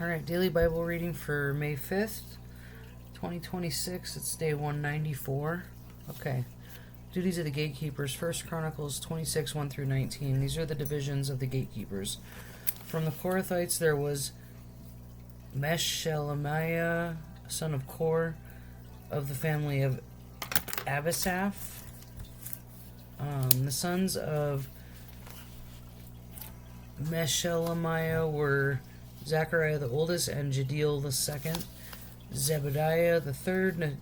Alright, daily Bible reading for May 5th, 2026. It's day 194. Okay. Duties of the gatekeepers. 1 Chronicles 26, 1 through 19. These are the divisions of the gatekeepers. From the Korathites there was Meshelemiah, son of Kor, of the family of Abisaph. The sons of Meshelemiah were Zechariah the oldest and Jediel the second, Zebediah the third,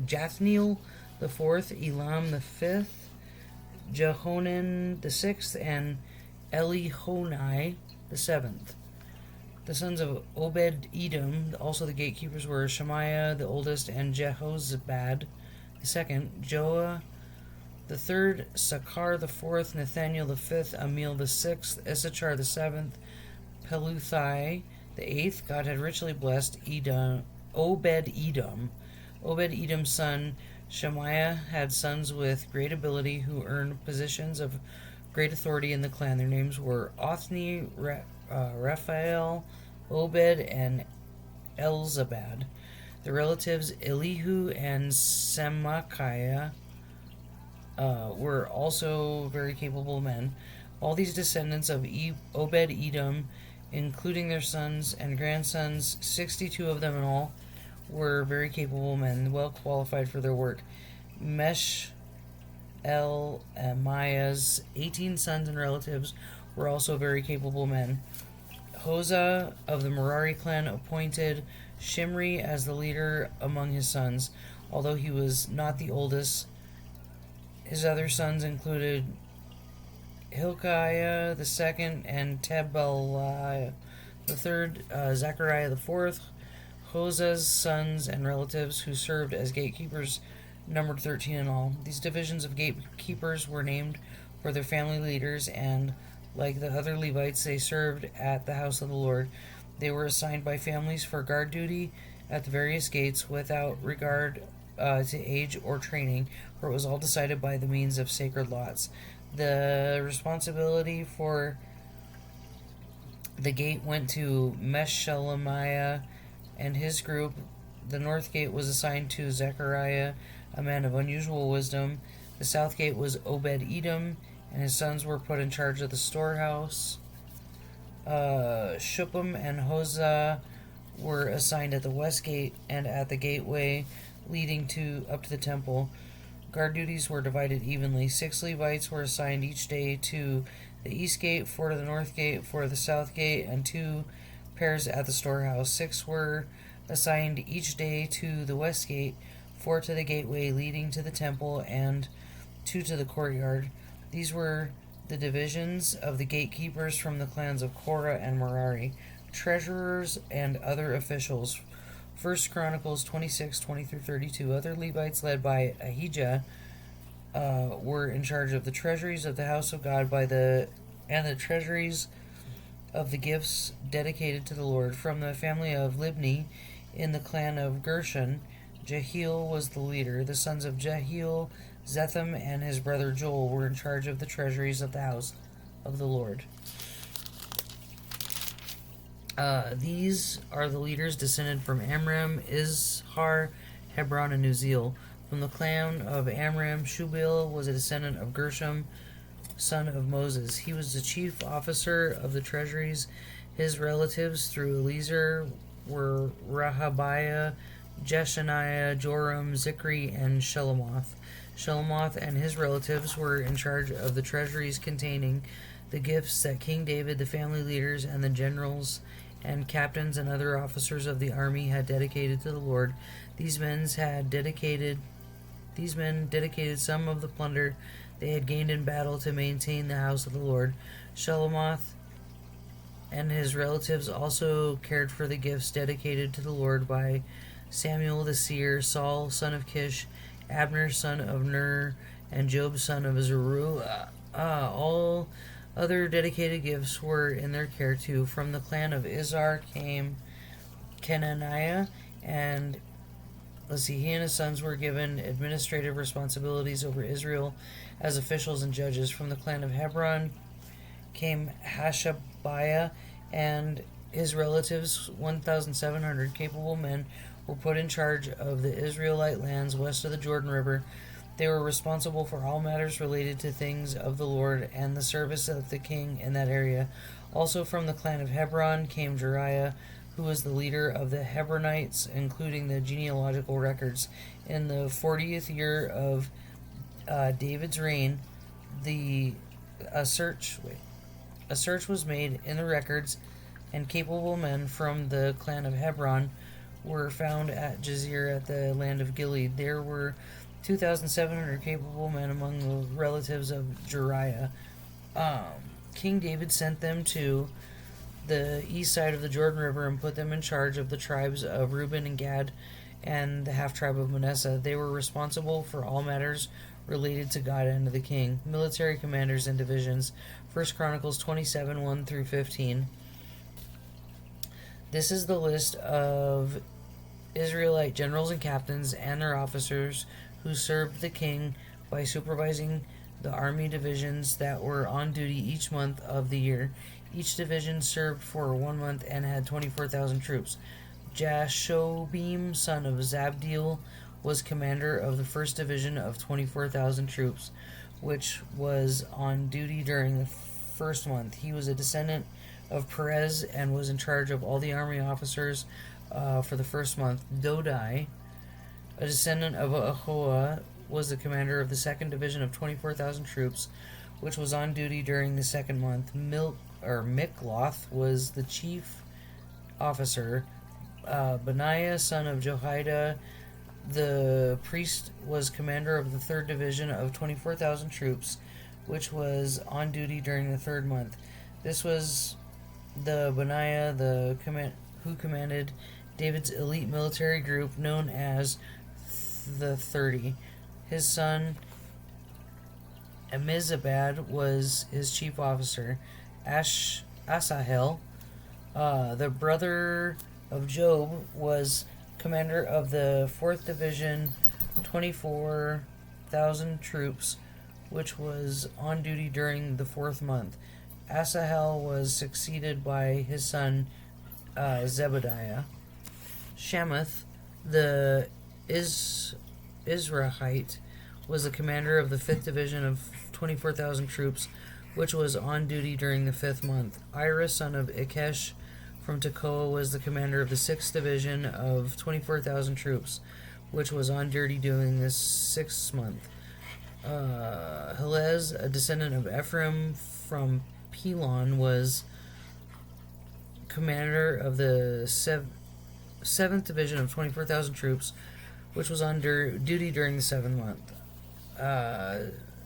Jathniel the fourth, Elam the fifth, Jehonan the sixth, and Elihonai the seventh. The sons of Obed-Edom, also the gatekeepers, were Shemaiah the oldest and Jehozabad the second, Joah the third, Sakar the fourth, Nathaniel the fifth, Amiel the sixth, Issachar the seventh, Peluthai the eighth. God had richly blessed Obed-Edom. Obed-Edom's son Shemaiah had sons with great ability who earned positions of great authority in the clan. Their names were Othni, Raphael, Obed, and Elzabad. The relatives Elihu and Semachiah were also very capable men. All these descendants of Obed-Edom, including their sons and grandsons, 62 of them in all, were very capable men, well qualified for their work. Meshelemiah's 18 sons and relatives were also very capable men. Hosea of the Merari clan appointed Shimri as the leader among his sons, although he was not the oldest. His other sons included Hilkiah the second and Tebaliah the third, Zechariah the fourth. Hosea's sons and relatives who served as gatekeepers numbered 13 in all. These divisions of gatekeepers were named for their family leaders, and like the other Levites, they served at the house of the Lord. They were assigned by families for guard duty at the various gates without regard to age or training, for it was all decided by the means of sacred lots. The responsibility for the gate went to Meshelemiah and his group. The north gate was assigned to Zechariah, a man of unusual wisdom. The south gate was Obed-Edom, and his sons were put in charge of the storehouse. Shuppim and Hosea were assigned at the west gate and at the gateway leading up to the temple. Guard duties were divided evenly. 6 Levites were assigned each day to the east gate, 4 to the north gate, 4 to the south gate, and 2 pairs at the storehouse. 6 were assigned each day to the west gate, 4 to the gateway leading to the temple, and 2 to the courtyard. These were the divisions of the gatekeepers from the clans of Korah and Merari, treasurers and other officials. 1 Chronicles 26, 20 through 32. Other Levites led by Ahijah were in charge of the treasuries of the house of God and the treasuries of the gifts dedicated to the Lord. From the family of Libni in the clan of Gershon, Jehiel was the leader. The sons of Jehiel, Zetham, and his brother Joel were in charge of the treasuries of the house of the Lord. These are the leaders descended from Amram, Izhar, Hebron, and Uziel. From the clan of Amram, Shubael was a descendant of Gershom, son of Moses. He was the chief officer of the treasuries. His relatives through Eliezer were Rehabiah, Jeshaniah, Joram, Zikri, and Shelomoth. Shelomoth and his relatives were in charge of the treasuries containing the gifts that King David, the family leaders, and the generals and captains and other officers of the army had dedicated to the Lord. These men dedicated some of the plunder they had gained in battle to maintain the house of the Lord. Shelomoth and his relatives also cared for the gifts dedicated to the Lord by Samuel the seer, Saul son of Kish, Abner son of Ner, and Job son of Zeruiah. All other dedicated gifts were in their care too. From the clan of Izhar came Kenaniah, and he and his sons were given administrative responsibilities over Israel as officials and judges. From the clan of Hebron came Hashabiah, and his relatives, 1,700 capable men, were put in charge of the Israelite lands west of the Jordan River. They were responsible for all matters related to things of the Lord and the service of the king in that area. Also from the clan of Hebron came Jeriah, who was the leader of the Hebronites, including the genealogical records. In the 40th year of David's reign, a search was made in the records, and capable men from the clan of Hebron were found at Jazer at the land of Gilead. There were 2,700 capable men among the relatives of Jeriah. King David sent them to the east side of the Jordan River and put them in charge of the tribes of Reuben and Gad and the half-tribe of Manasseh. They were responsible for all matters related to God and to the king. Military commanders and divisions. 1 Chronicles 27, 1 through 15. This is the list of Israelite generals and captains and their officers who served the king by supervising the army divisions that were on duty each month of the year. Each division served for 1 month and had 24,000 troops. Jashobeam, son of Zabdiel, was commander of the 1st Division of 24,000 troops, which was on duty during the first month. He was a descendant of Perez and was in charge of all the army officers for the first month. Dodai, a descendant of Ahoah, was the commander of the 2nd Division of 24,000 troops, which was on duty during the second month. Mikloth was the chief officer. Benaiah, son of Jehoiada, the priest, was commander of the 3rd Division of 24,000 troops, which was on duty during the third month. This was the Benaiah who commanded David's elite military group known as the 30. His son Amizabad was his chief officer. Asahel, the brother of Job, was commander of the 4th Division, 24,000 troops, which was on duty during the 4th month. Asahel was succeeded by his son Zebediah. Shamath, the Israelite, was the commander of the 5th Division of 24,000 troops, which was on duty during the 5th month. Ira, son of Ikesh from Tekoa, was the commander of the 6th Division of 24,000 troops, which was on duty during the 6th month. Helez, a descendant of Ephraim from Pelon, was commander of the 7th Division of 24,000 troops, which was on duty during the 7th month.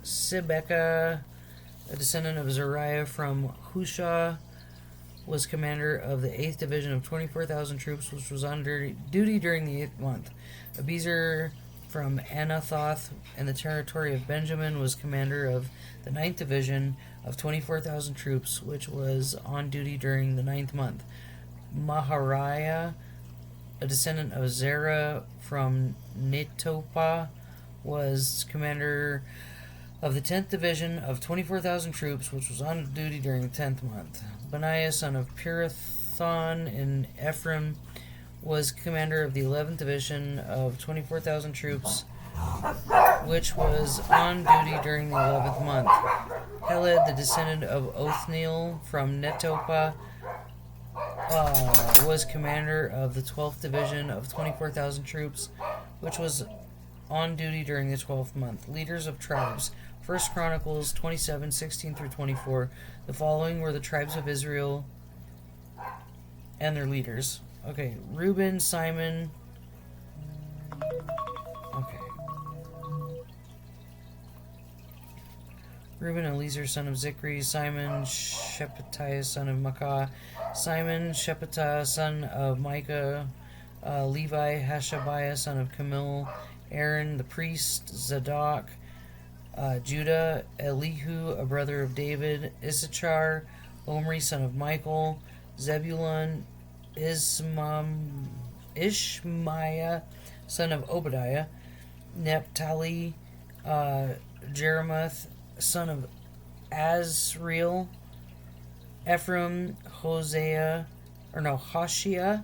Sibekah, a descendant of Zariah from Hushah, was commander of the 8th Division of 24,000 troops, which was on duty during the 8th month. Abizer from Anathoth in the territory of Benjamin was commander of the 9th Division of 24,000 troops, which was on duty during the 9th month. Mahariah, a descendant of Zerah from Netophah, was commander of the 10th Division of 24,000 troops, which was on duty during the 10th month. Benaiah, son of Pirathon in Ephraim, was commander of the 11th Division of 24,000 troops, which was on duty during the 11th month. Heled, the descendant of Othniel from Netophah, was commander of the 12th Division of 24,000 troops, which was on duty during the 12th month. Leaders of tribes. 1 Chronicles 27, 16 through 24. The following were the tribes of Israel and their leaders. Okay, Reuben, Simon. Okay. Reuben, Eliezer, son of Zikri. Simon, Shephatiah, son of Makkah. Simon, Shephatiah, son of Micah. Levi, Hashabiah, son of Camil. Aaron, the priest. Zadok. Judah, Elihu, a brother of David. Issachar, Omri, son of Michael. Zebulun, Ishmaiah, son of Obadiah. Naphtali, Jeremoth, son of Azriel. Ephraim, Hosea, Hoshea,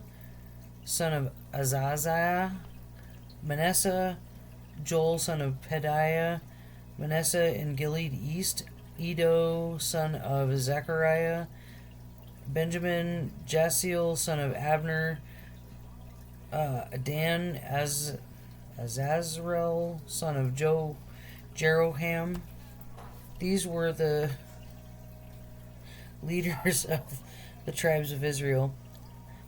son of Azaziah, Manasseh, Joel, son of Pedaiah, Manasseh in Gilead East, Edo, son of Zechariah, Benjamin, Jasiel, son of Abner, Dan, Azazrael, son of Jeroham. These were the leaders of the tribes of Israel.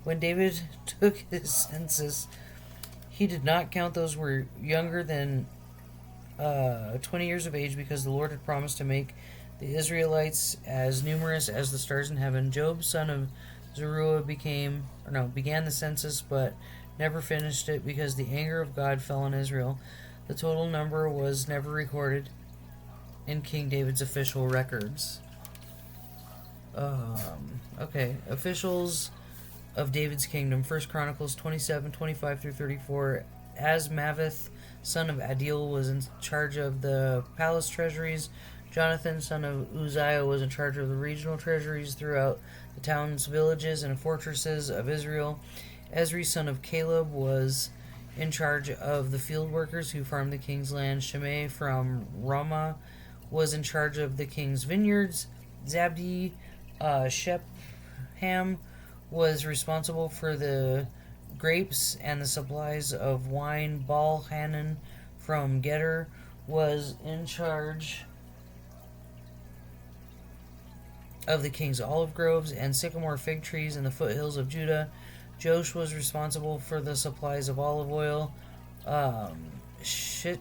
When David took his census, he did not count those who were younger than 20 years of age, because the Lord had promised to make the Israelites as numerous as the stars in heaven. Job, son of Zeruiah, began the census, but never finished it because the anger of God fell on Israel. The total number was never recorded in King David's official records. Okay, officials of David's kingdom. 1 Chronicles 27:25 through 34. Asmaveth, son of Adil, was in charge of the palace treasuries. Jonathan, son of Uzziah, was in charge of the regional treasuries throughout the towns, villages, and fortresses of Israel. Ezri, son of Caleb, was in charge of the field workers who farmed the king's land. Shimei from Ramah was in charge of the king's vineyards. Zabdi Shepham was responsible for the grapes and the supplies of wine. Baal Hanan from Geder was in charge of the king's olive groves and sycamore fig trees in the foothills of Judah. Josh was responsible for the supplies of olive oil. Shitrai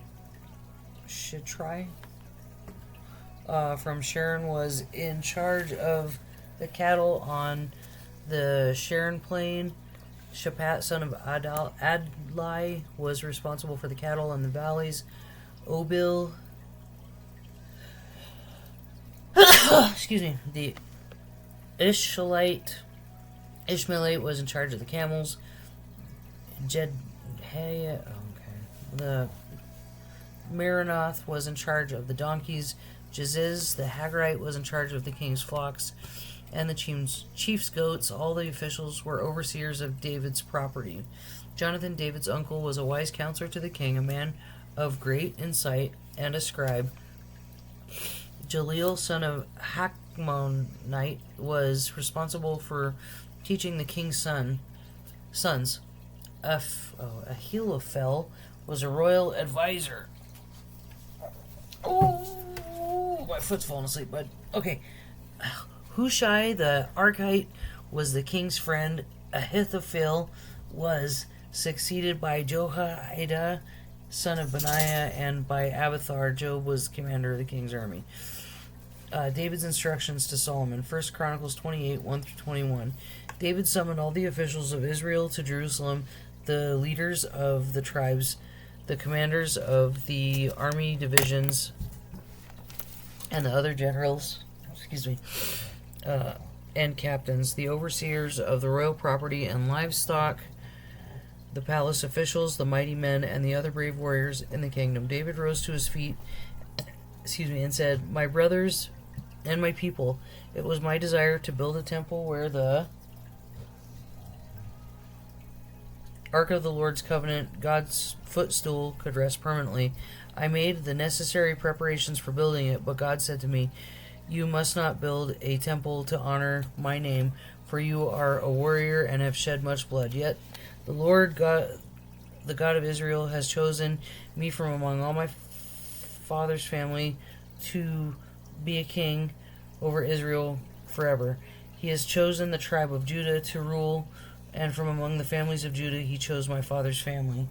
from Sharon was in charge of the cattle on the Sharon plain. Shaphat, son of Adlai, was responsible for the cattle in the valleys. Obil, the Ishmaelite was in charge of the camels. The Maranoth was in charge of the donkeys. Jaziz, the Hagarite, was in charge of the king's flocks and the chief's goats. All the officials were overseers of David's property. Jonathan, David's uncle, was a wise counselor to the king, a man of great insight, and a scribe. Jaleel, son of Hakmonite, was responsible for teaching the king's sons. Ahithophel was a royal advisor. Oh, my foot's falling asleep, but okay. Hushai the Archite was the king's friend. Ahithophel was succeeded by Jehoiada, son of Benaiah, and by Abiathar. Job was commander of the king's army. David's instructions to Solomon. 1 Chronicles 28, 1 through 21. David summoned all the officials of Israel to Jerusalem, the leaders of the tribes, the commanders of the army divisions, and the other generals, and captains, the overseers of the royal property and livestock, the palace officials, the mighty men, and the other brave warriors in the kingdom. David rose to his feet, and said, "My brothers and my people, it was my desire to build a temple where the Ark of the Lord's covenant, God's footstool, could rest permanently. I made the necessary preparations for building it, but God said to me, 'You must not build a temple to honor my name, for you are a warrior and have shed much blood. Yet the Lord God, the God of Israel, has chosen me from among all my father's family to be a king over Israel forever. He has chosen the tribe of Judah to rule, and from among the families of Judah he chose my father's family.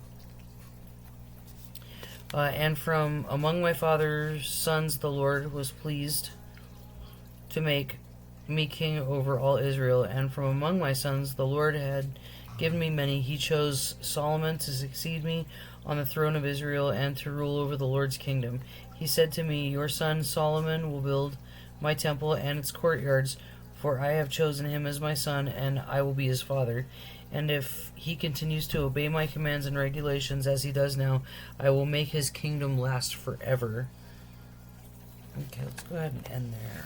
And from among my father's sons the Lord was pleased to make me king over all Israel. And from among my sons the Lord had given me many. He chose Solomon to succeed me on the throne of Israel and to rule over the Lord's kingdom. He said to me, 'Your son Solomon will build my temple and its courtyards, for I have chosen him as my son, and I will be his father. And if he continues to obey my commands and regulations as he does now, I will make his kingdom last forever.'" Okay, let's go ahead and end there.